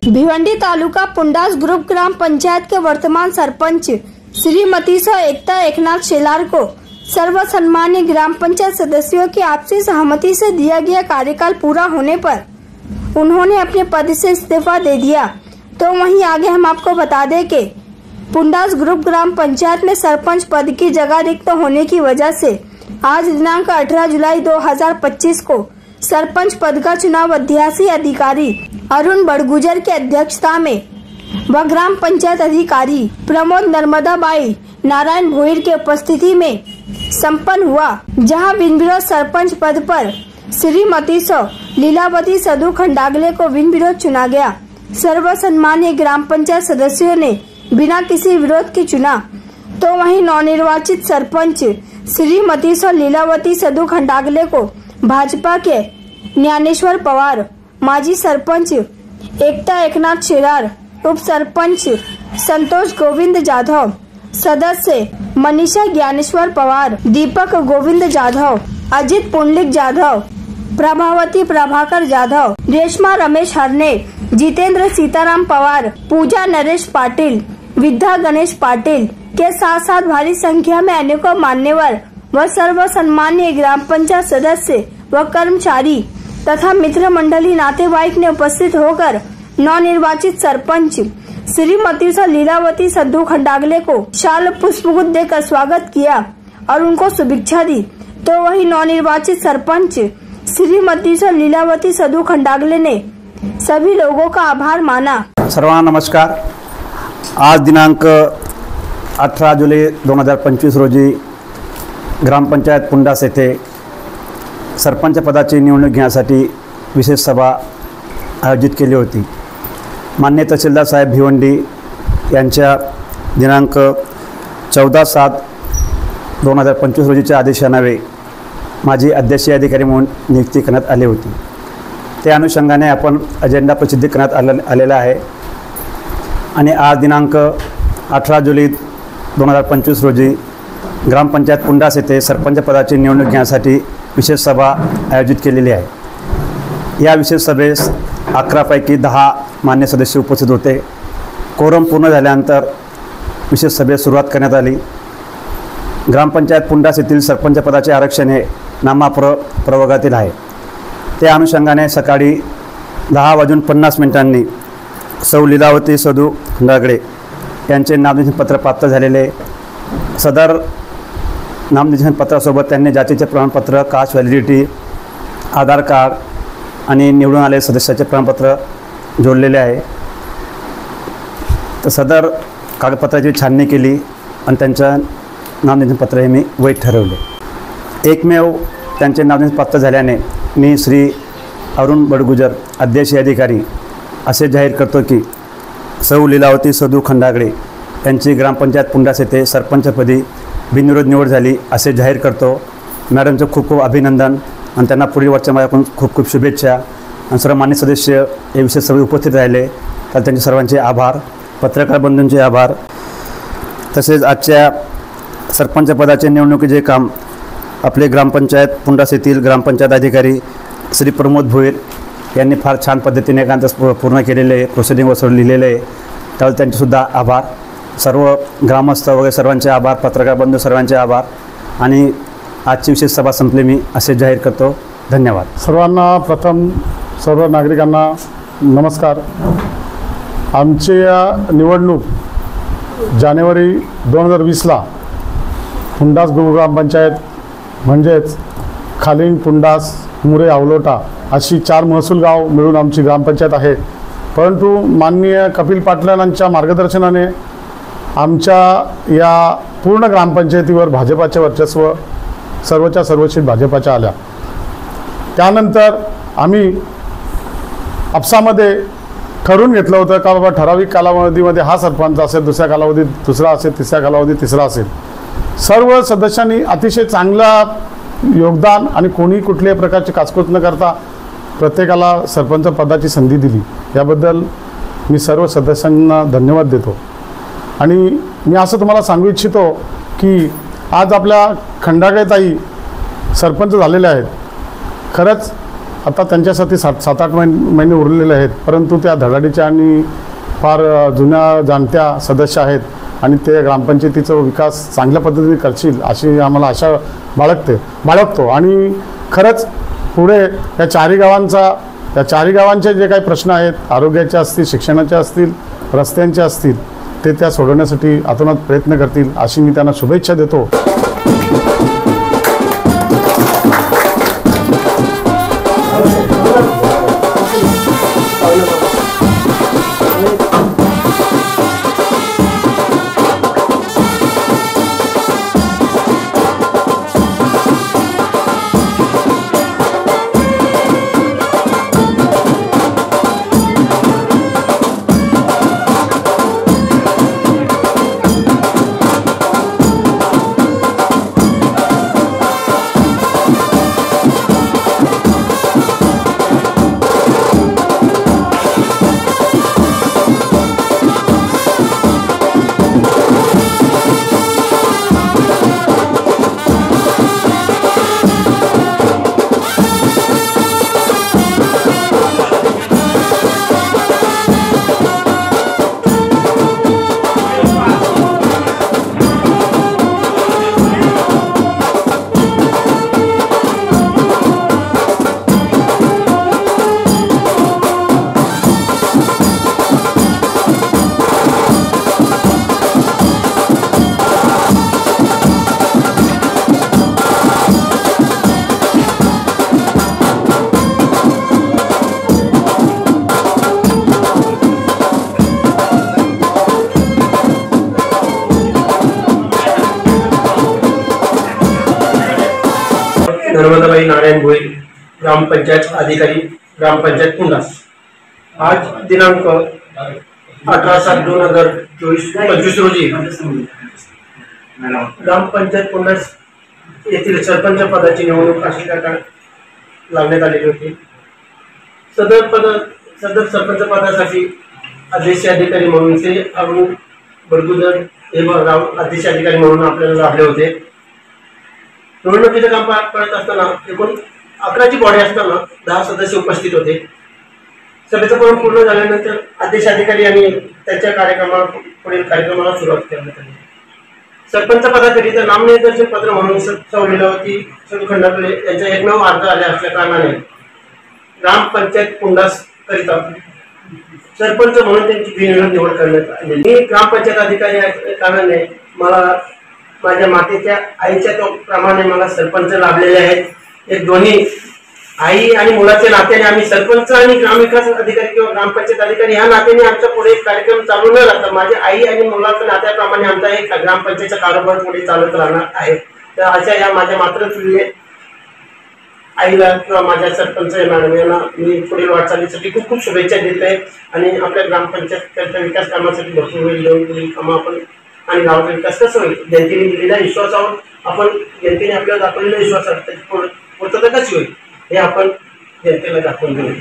भिवंडी तालुका पुंडास group ग्राम पंचायत के वर्तमान सरपंच श्रीमती एकता एकनाथ शेलार को सर्व सम्मान्य ग्राम पंचायत सदस्यों की आपसी सहमति से दिया गया कार्यकाल पूरा होने पर उन्होंने अपने पद से इस्तीफा दे दिया। तो वहीं आगे हम आपको बता दें कि पुंडास ग्रुप ग्राम पंचायत में सरपंच पद की जगह रिक्त होने की वजह से आज दिनांक 18 जुलाई 2025 को सरपंच पद का चुनाव अध्यासी अधिकारी अरुण बड़गुजर की अध्यक्षता में व ग्राम पंचायत अधिकारी प्रमोद नर्मदाबाई नारायण भोईर के उपस्थिति में संपन्न हुआ, जहां बिन विरोध सरपंच पद पर श्रीमती लीलावती सधु खंडागले को बिन विरोध चुना गया। सर्व सम्मान्य ग्राम पंचायत सदस्यों ने बिना किसी विरोध के चुना। तो वहीं नवनिर्वाचित सरपंच श्रीमती लीलावती सधु खंडागले को भाजपा के ज्ञानेश्वर पवार, माजी सरपंच एकता एकनाथ शेलार, उप सरपंच संतोष गोविंद जाधव, सदस्य मनीषा ज्ञानेश्वर पवार, दीपक गोविंद जाधव, अजित पुंडलिक जाधव, प्रभावती प्रभाकर जाधव, रेशमा रमेश हरने, जितेंद्र सीताराम पवार, पूजा नरेश पाटिल, विद्या गणेश पाटिल के साथ साथ भारी संख्या में अनेकों मान्यवर व सर्व सम्मान्य ग्राम पंचायत सदस्य व कर्मचारी तथा मित्र मंडली नातेवाईक ने उपस्थित होकर नवनिर्वाचित सरपंच श्रीमती लीलावती सधु खंडागले को शाल पुष्पगुच्छ देकर स्वागत किया और उनको शुभेच्छा दी। तो वही नवनिर्वाचित सरपंच श्रीमती लीलावती सधु खंडागले ने सभी लोगों का आभार माना। सर्वांना नमस्कार। आज दिनांक 18 जुलै 2025 रोजी ग्रामपंचायत पुंडास येथे सरपंच पदाची निवडणूक घेण्यासाठी विशेष सभा आयोजित केली होती। माननीय तहसीलदार साहेब भिवंडी यांच्या दिनांक 14/7/2025 रोजीच्या आदेशान्वये माझी अध्यक्षीय अधिकारी म्हणून नियुक्ती करण्यात आली होती। त्या अनुषंगाने आपण अजेंडा प्रसिद्ध करण्यात आलेला आहे आणि आज दिनांक 18 जुलै 2025 रोजी ग्रामपंचायत पुंडास येथे सरपंच पदाची निवडणूक घेण्यासाठी विशेष सभा आयोजित केलेली आहे। या विशेष सभेस 11 पैकी 10 मान्य सदस्य उपस्थित होते। कोरम पूर्ण झाल्यानंतर विशेष सभेस सुरुवात करण्यात आली। ग्रामपंचायत पुंडास येथील सरपंच पदाचे आरक्षण हे प्रवर्गातील आहे। त्या अनुषंगाने सकाळी 10:50 सौ लीलावती सधु खंडागळे यांचे नामनिर्देशन पत्र प्राप्त झालेले। सदर नामनिर्देशन पत्रासोबत त्यांनी जातीचे प्रमाणपत्र, कास्ट व्हॅलिडिटी, आधार कार्ड आणि निवडून आलेले सदस्याचे प्रमाणपत्र जोडलेले आहे। तर सदर कागदपत्राची छाननी केली आणि त्यांचं नामनिर्देशन पत्र हे मी वैध ठरवले। एकमेव त्यांचे नामनिर्देशन प्राप्त झाल्याने मी श्री अरुण बड़गुजर अध्यक्षीय अधिकारी असे जाहीर करतो की सौ लीलावती सधु खंडागळे यांची ग्रामपंचायत पुंडास येथे सरपंचपदी बिनविरोध निवड झाली असे जाहीर करतो। मॅडमचं खूप खूप अभिनंदन आणि त्यांना पुढील वर्षा माझ्याकडून खूप खूप शुभेच्छा। आणि सर्व मान्य सदस्य या विशेष सभेत उपस्थित राहिले तर त्यांचे सर्वांचे आभार, पत्रकार बंधूंचे आभार। तसेच आजच्या सरपंच पदाचे निवडणुकीचे काम आपले ग्रामपंचायत पुंडास येथील ग्रामपंचायत अधिकारी श्री प्रमोद भोईर यांनी फार छान पद्धतीने एकांत पूर्ण केलेले आहे, प्रोसिडिंग वसर लिहिलेले आहे, त्यामुळे त्यांचेसुद्धा आभार। सर्व ग्रामस्थ वगैरे सर्वांचे आभार, पत्रकार बंधू सर्वांचे आभार आणि आजची विशेष सभा संपली मी असे जाहीर करतो। धन्यवाद। सर्वांना प्रथम सर्व नागरिकांना नमस्कार। आमची निवडणूक जानेवारी 2020ला पुंडास ग्रामपंचायत म्हणजेच खालीण, पुंडास, मुरे, आवलोटा अशी 4 महसूल गाव मिळून आमची ग्रामपंचायत आहे। परंतु माननीय कपिल पाटलांच्या मार्गदर्शनाने आमच्या या पूर्ण ग्रामपंचायतीवर भाजपाचे वर्चस्व सर्वच्या सर्व सीट भाजपाच्या आल्या। त्यानंतर आम्ही आपसामध्ये ठरवून घेतलं होतं का बाबा ठराविक कालावधीमध्ये हा सरपंच असेल, दुसऱ्या कालावधीत दुसरा असेल, तिसऱ्या कालावधीत तिसरा असेल। सर्व सदस्यांनी अतिशय चांगला योगदान आणि कोणी कुठल्याही प्रकारची काचकूच न करता प्रत्येकाला सरपंच पदाची संधी दिली, याबद्दल मी सर्व सदस्यांना धन्यवाद देतो। आणि मी असं तुम्हाला सांगू इच्छितो की आज आपल्या खंडागळे ताई सरपंच झालेले आहेत। खरंच आता त्यांच्यासाठी 7-8 महिने उरलेले आहेत, परंतु त्या धडाडीच्या आणि फार जुन्या जाणत्या सदस्य आहेत आणि ते ग्रामपंचायतीचा विकास चांगल्या पद्धतीने करतील अशी आम्हाला आशा बाळगतो. आणि खरंच पुढे या चारही गावांचे जे काही प्रश्न आहेत, आरोग्याचे असतील, शिक्षणाचे असतील, रस्त्यांचे असतील, ते त्या सोडवण्यासाठी अतोनात प्रयत्न करतील अशी मी त्यांना शुभेच्छा देतो. नर्मदाबाई नारायण भोई, ग्रामपंचायत अधिकारी, ग्रामपंचायत पुंडास. आज दिनांक 18/7/2025 रोजी ग्रामपंचायत पुंडास येथील सरपंच पदाची निवडणूक अशी लावण्यात आलेली होती. सदर सरपंच पदासाठी अध्यक्ष अधिकारी म्हणून श्री अरुण बडगुजर हे अध्यक्ष अधिकारी म्हणून आपल्याला लाभले होते. निवडणुकीचं काम पार पडत असताना एकूण 11ची बॉडी असताना 10 सदस्य उपस्थित होते. सभेचं काम पूर्ण झाल्यानंतर अध्यक्ष अधिकारी यांनी त्यांच्या पुढील कार्यक्रमाला सुरुवात करण्यात आली. सरपंच पदाकरिता नामनिर्देशन पत्र म्हणून सौ लीलावती खंडागळे यांचा एकमेव अर्ज आले असल्या कारणाने ग्रामपंचायत पुंडास करिता सरपंच म्हणून त्यांची बिनविरोध निवड करण्यात आली. मी ग्रामपंचायत अधिकारी असल्या कारणाने मला माझ्या मातेच्या आईच्या प्रमाणे मला सरपंच लाभलेले आहेत. हे दोन्ही आई आणि मुलाच्या नात्याने आम्ही सरपंच आणि ग्रामविकास अधिकारी किंवा ग्रामपंचायत अधिकारी ह्या नात्याने आमचा पुढे कार्यक्रम चालू न राहता माझ्या आई आणि मुलाच्या नात्याप्रमाणे आमचा एक ग्रामपंचायतचा कारभार पुढे चालत राहणार आहे. तर अशा या माझ्या मातृत्वीय आईला किंवा माझ्या सरपंच मॅडम यांना मी पुढील वाटचालीसाठी खूप खूप शुभेच्छा देत आहे. आणि आपल्या ग्रामपंचायतच्या विकास कामासाठी भरपूर वेळ देऊन पुढील कामं आपण आणि गावाचा विकास कसं होईल, जनतेने दिलेल्या विश्वासावर आपण जनतेने आपल्याला दाखवलेला विश्वास पूर्तता कशी होईल हे आपण जनतेला दाखवून देऊ.